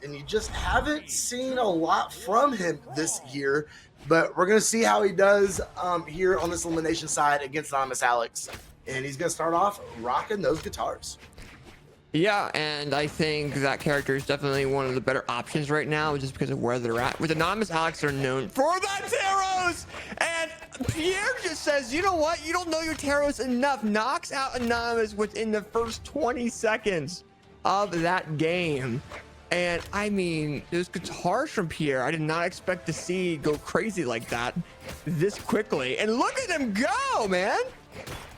and you just haven't seen a lot from him this year. But we're going to see how he does here on this elimination side against Anonymous Alex. And he's going to start off rocking those guitars. Yeah, and I think that character is definitely one of the better options right now, just because of where they're at. With Anonymous Alex, they're known for that Taros, and Pierre just says, you know what? You don't know your Taros enough. Knocks out Anonymous within the first 20 seconds of that game. And I mean, those guitars from Pier, I did not expect to see go crazy like that this quickly. And look at him go, man.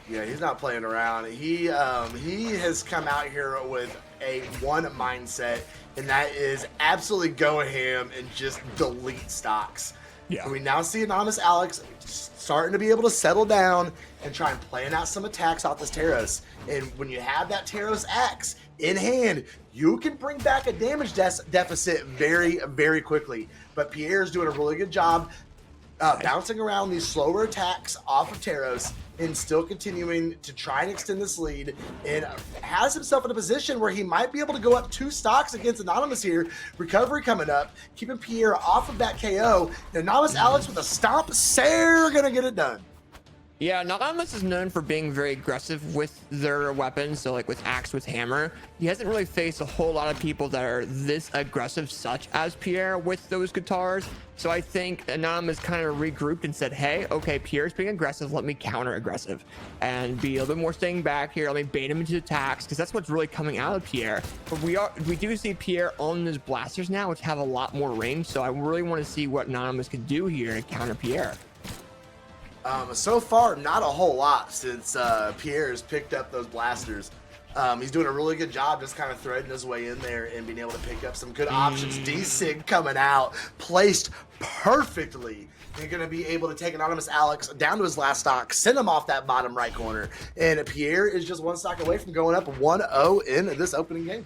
Yeah, he's not playing around. He has come out here with a one mindset, and that is absolutely go ham and just delete stocks. Yeah. And we now see Anonymous Alex starting to be able to settle down and try and plan out some attacks off this Taros. And when you have that Taros axe in hand, you can bring back a damage deficit very, very quickly. But Pierre's doing a really good job bouncing around these slower attacks off of Taros and still continuing to try and extend this lead, and has himself in a position where he might be able to go up 2 stocks against Anonymous here. Recovery coming up, keeping Pierre off of that KO. And Anonymous Alex with a stomp, Sarah gonna get it done. Yeah, Anonymous is known for being very aggressive with their weapons. So like with axe, with hammer, he hasn't really faced a whole lot of people that are this aggressive, such as Pierre with those guitars. So I think Anonymous kind of regrouped and said, hey, okay, Pierre's being aggressive, let me counter aggressive and be a little bit more staying back here. Let me bait him into attacks, because that's what's really coming out of Pierre. But we do see Pierre on those blasters now, which have a lot more range. So I really want to see what Anonymous can do here to counter Pierre. So far, not a whole lot since Pierre's picked up those blasters. He's doing a really good job just kind of threading his way in there and being able to pick up some good options. D-Sig coming out, placed perfectly. You're going to be able to take Anonymous Alex down to his last stock, send him off that bottom right corner. And Pierre is just 1 stock away from going up 1-0 in this opening game.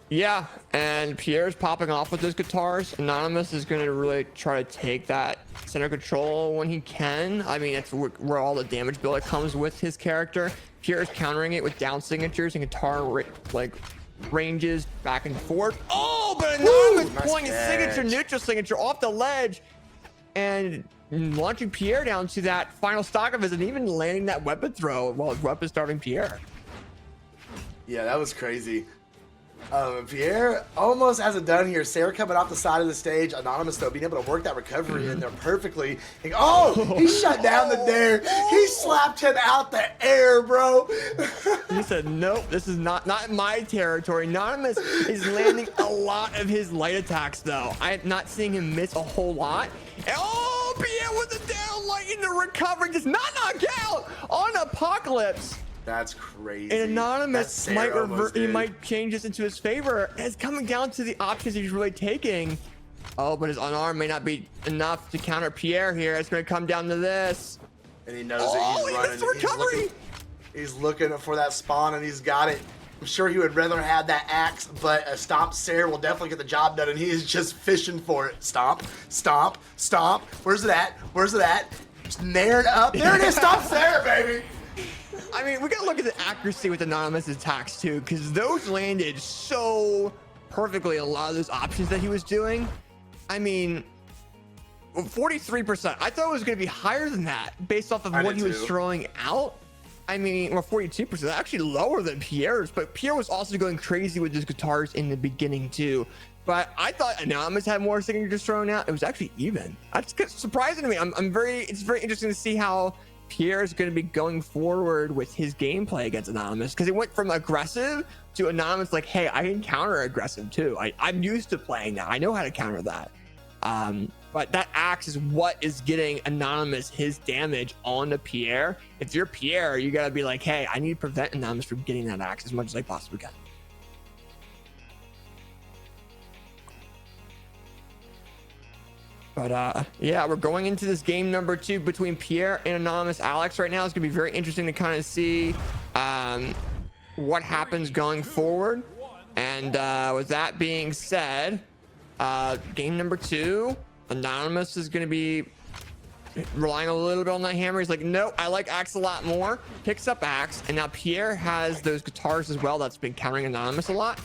Yeah, and Pierre's popping off with those guitars. Anonymous is going to really try to take that center control when he can. I mean, it's where all the damage build comes with his character. Pierre's countering it with down signatures and guitar ranges back and forth. Oh, but Anonymous nice pulling his catch. signature, neutral signature off the ledge and launching Pierre down to that final stock of his, and even landing that weapon throw while his weapon starting Pierre. Yeah, that was crazy. Pierre almost has it done here. Sarah coming off the side of the stage. Anonymous, though, being able to work that recovery in there perfectly. And, oh, he shut down the dare. He slapped him out the air, bro. He said, nope, this is not my territory. Anonymous is landing a lot of his light attacks, though. I'm not seeing him miss a whole lot. And, oh, Pierre with the down light in the recovery. Does not knock out on Apocalypse. That's crazy. And Anonymous might revert, he did. might change this into his favor. It's coming down to the options he's really taking. Oh, but his unarmed may not be enough to counter Pierre here. It's going to come down to this. And he knows that he's running. The recovery. He's looking for that spawn, and he's got it. I'm sure he would rather have that axe, but a stomp Sarah will definitely get the job done, and he is just fishing for it. Stomp, stomp, stomp. Where's it at? Where's it at? Just nair it up. There it is. Stomp Sarah, baby. I mean, we gotta look at the accuracy with Anonymous attacks too, because those landed so perfectly. A lot of those options that he was doing. I mean, 43%. I thought it was gonna be higher than that based off of what he was throwing out. I mean, well, 42%, actually lower than Pierre's, but Pierre was also going crazy with his guitars in the beginning too. But I thought Anonymous had more signatures thrown out. It was actually even. That's surprising to me. It's very interesting to see how Pierre is going to be going forward with his gameplay against Anonymous, because it went from aggressive to Anonymous like, hey, I can counter aggressive too. I'm used to playing that. I know how to counter that. But that axe is what is getting Anonymous his damage on the Pierre. If you're Pierre, you got to be like, hey, I need to prevent Anonymous from getting that axe as much as I possibly can. But yeah, we're going into this game number 2 between Pierre and Anonymous Alex right now. It's gonna be very interesting to kind of see what happens going forward. And with that being said, game number 2, Anonymous is gonna be relying a little bit on that hammer. He's like, nope, I like axe a lot more. Picks up axe, and now Pierre has those guitars as well that's been countering Anonymous a lot.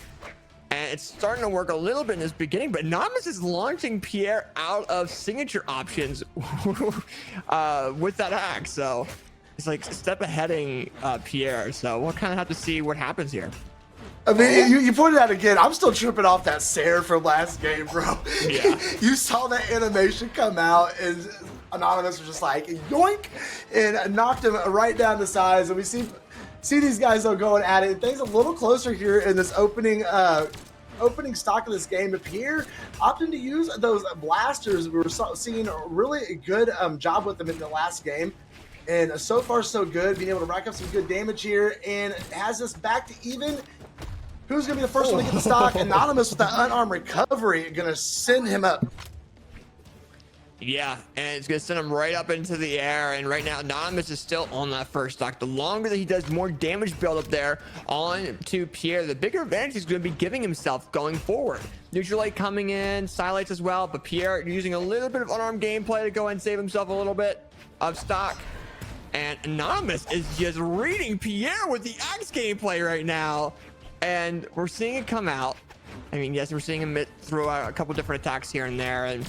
And it's starting to work a little bit in this beginning, but Anonymous is launching Pierre out of signature options with that axe. So it's like step aheading Pierre. So we'll kind of have to see what happens here. I mean, you pointed out again, I'm still tripping off that Sarah from last game, bro. Yeah. You saw that animation come out, and Anonymous was just like, yoink, and knocked him right down to size. And we see these guys though going at it. Things a little closer here in this opening stock of this game. But Pier opting to use those blasters. We were seeing a really good job with them in the last game. And so far so good, being able to rack up some good damage here, and has us back to even. Who's going to be the first one to get the stock? Anonymous with that unarmed recovery, going to send him up. Yeah, and it's going to send him right up into the air. And right now, Anonymous is still on that first stock. The longer that he does more damage build up there on to Pierre, the bigger advantage he's going to be giving himself going forward. Neutral Light coming in, Silights as well, but Pierre using a little bit of unarmed gameplay to go and save himself a little bit of stock. And Anonymous is just reading Pierre with the axe gameplay right now. And we're seeing it come out. I mean, yes, we're seeing him throw out a couple different attacks here and there. And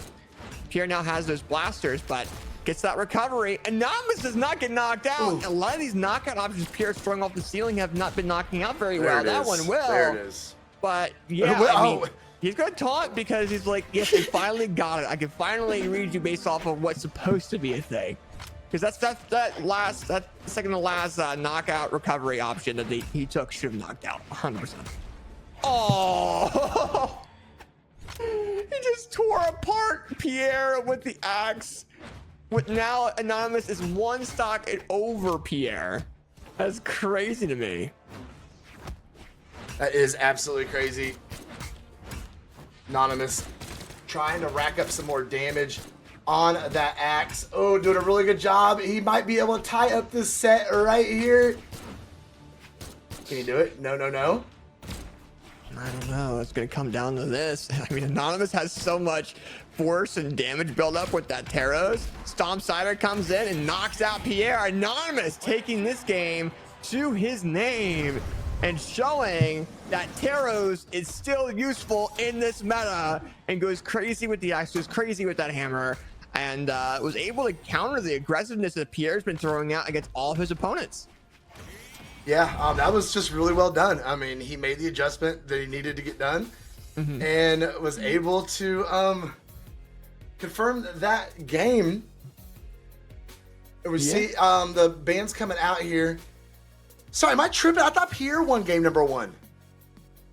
Pierre now has those blasters, but gets that recovery. Anonymous does not get knocked out. Ooh. A lot of these knockout options Pierre's throwing off the ceiling have not been knocking out very well. That one will. There it is. But yeah, I mean, he's going to taunt because he's like, yes, I finally got it. I can finally read you based off of what's supposed to be a thing. Because that second to last knockout recovery option that he took should have knocked out 100%. Oh, he just tore apart Pierre with the axe. With now Anonymous is one stock over Pierre. That's crazy to me. That is absolutely crazy. Anonymous trying to rack up some more damage on that axe. Oh, doing a really good job. He might be able to tie up this set right here. Can he do it? No. I don't know. It's going to come down to this. I mean, Anonymous has so much force and damage build up with that Taros. Stomp Cider comes in and knocks out Pierre. Anonymous taking this game to his name and showing that Taros is still useful in this meta, and goes crazy with the axe, goes crazy with that hammer, and was able to counter the aggressiveness that Pierre's been throwing out against all of his opponents. Yeah, that was just really well done. I mean, he made the adjustment that he needed to get done, and was able to confirm that game. And we see the bands coming out here. Sorry, am I tripping? I thought Pier won game number 1.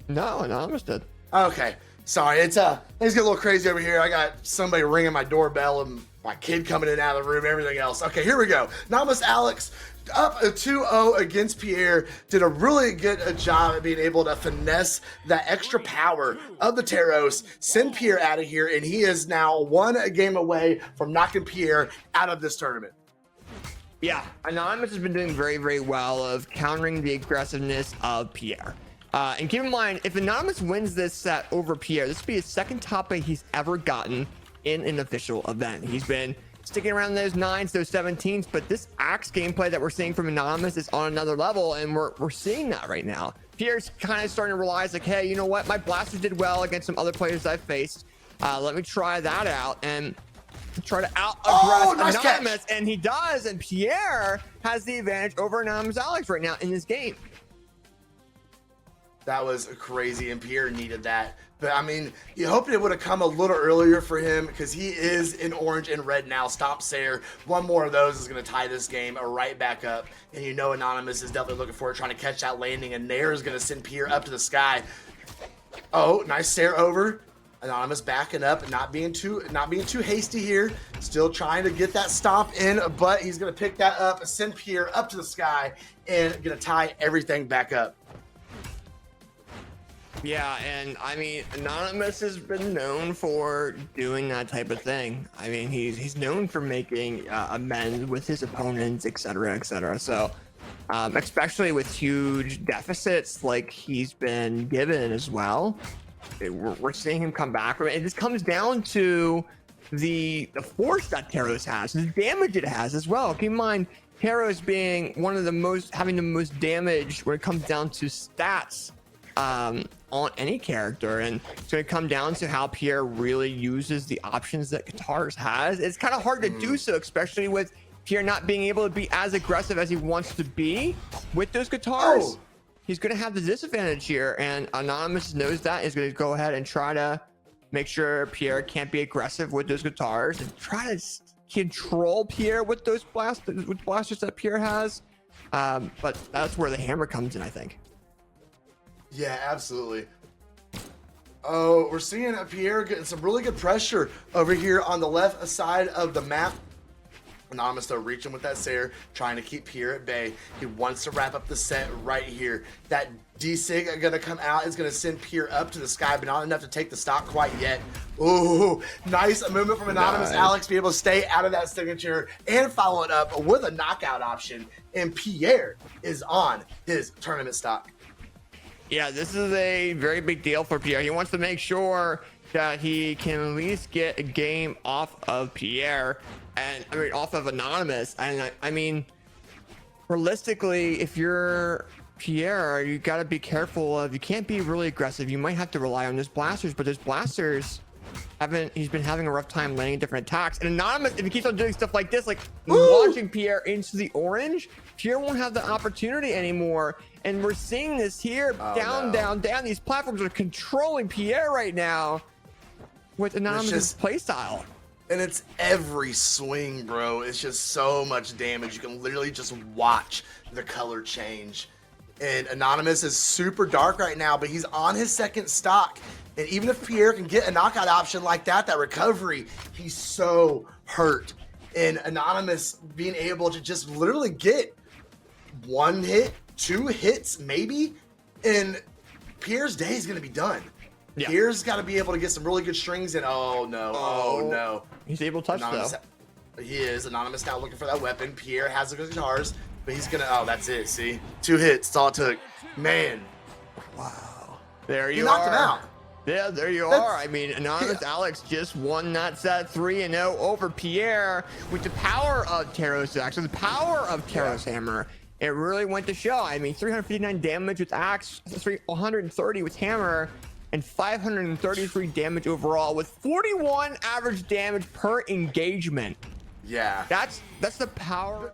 No, Anonymous did. Okay, sorry. It's things get a little crazy over here. I got somebody ringing my doorbell and my kid coming in and out of the room, everything else. Okay, here we go. Anonymous Alex up 2-0 against Pierre. Did a really good job at being able to finesse that extra power of the Taros, send Pierre out of here, and he is now one game away from knocking Pierre out of this tournament. Yeah, Anonymous has been doing very, very well of countering the aggressiveness of Pierre. And keep in mind, if Anonymous wins this set over Pierre, this will be his second top 8 he's ever gotten in an official event. He's been sticking around those 9s, those 17s, but this axe gameplay that we're seeing from Anonymous is on another level, and we're seeing that right now. Pierre's kind of starting to realize, like, hey, you know what? My blasters did well against some other players I've faced. Let me try that out and try to out-aggress Anonymous, and he does, and Pierre has the advantage over Anonymous Alex right now in this game. That was crazy, and Pierre needed that. But, I mean, you hoped it would have come a little earlier for him because he is in orange and red now. Stomp Sayer. One more of those is going to tie this game right back up. And you know Anonymous is definitely looking for it, trying to catch that landing. And Nair is going to send Pierre up to the sky. Oh, nice Sayer over. Anonymous backing up, not being too hasty here. Still trying to get that stomp in, but he's going to pick that up, send Pierre up to the sky, and going to tie everything back up. Yeah, and I mean, Anonymous has been known for doing that type of thing. I mean, he's known for making amends with his opponents, etc., etc. So, especially with huge deficits like he's been given as well, we're seeing him come back from it. It just comes down to the force that Taros has, the damage it has as well. Keep in mind, Taros being one of the having the most damage when it comes down to stats. on any character, and it's going to come down to how Pier really uses the options that Guitars has. It's kind of hard to do so, especially with Pier not being able to be as aggressive as he wants to be with those Guitars. He's going to have the disadvantage here, and Anonymous knows that. Is going to go ahead and try to make sure Pier can't be aggressive with those Guitars and try to control Pier with those blasters that Pier has. But that's where the hammer comes in, I think. Yeah, absolutely. Oh, we're seeing Pier getting some really good pressure over here on the left side of the map. Anonymous though reaching with that Sayer, trying to keep Pier at bay. He wants to wrap up the set right here. That D-Sig gonna come out, is gonna send Pier up to the sky, but not enough to take the stock quite yet. Ooh, nice movement from Anonymous. Alex be able to stay out of that signature and follow it up with a knockout option. And Pier is on his tournament stock. Yeah, this is a very big deal for Pier. He wants to make sure that he can at least get a game off of Pier, and I mean off of Anonymous. And I mean, realistically, if you're Pier, you got to be careful of, you can't be really aggressive. You might have to rely on those blasters, but those blasters he's been having a rough time landing different attacks. And Anonymous, if he keeps on doing stuff like this, like launching Pier into the orange, Pier won't have the opportunity anymore. And we're seeing this here. Down. These platforms are controlling Pier right now with Anonymous' playstyle. And it's every swing, bro. It's just so much damage. You can literally just watch the color change. And Anonymous is super dark right now, but he's on his second stock. And even if Pier can get a knockout option like that recovery, he's so hurt. And Anonymous being able to just literally get one hit, 2 hits maybe, and Pierre's day is going to be done. Yeah. Pierre's got to be able to get some really good strings in. Oh no. He's able to touch Anonymous, though. He is. Anonymous now looking for that weapon. Pier has the guitars, but he's going to, oh, that's it. See, 2 hits. That's all it took. Man. Wow. There you are. He knocked him out. Yeah, there you are. I mean, Anonymous Alex just won that set 3-0 over Pier with the power of Taros Axe, the power of Taros Hammer. It really went to show. I mean, 359 damage with Axe, 130 with Hammer, and 533 damage overall with 41 average damage per engagement. Yeah. That's the power.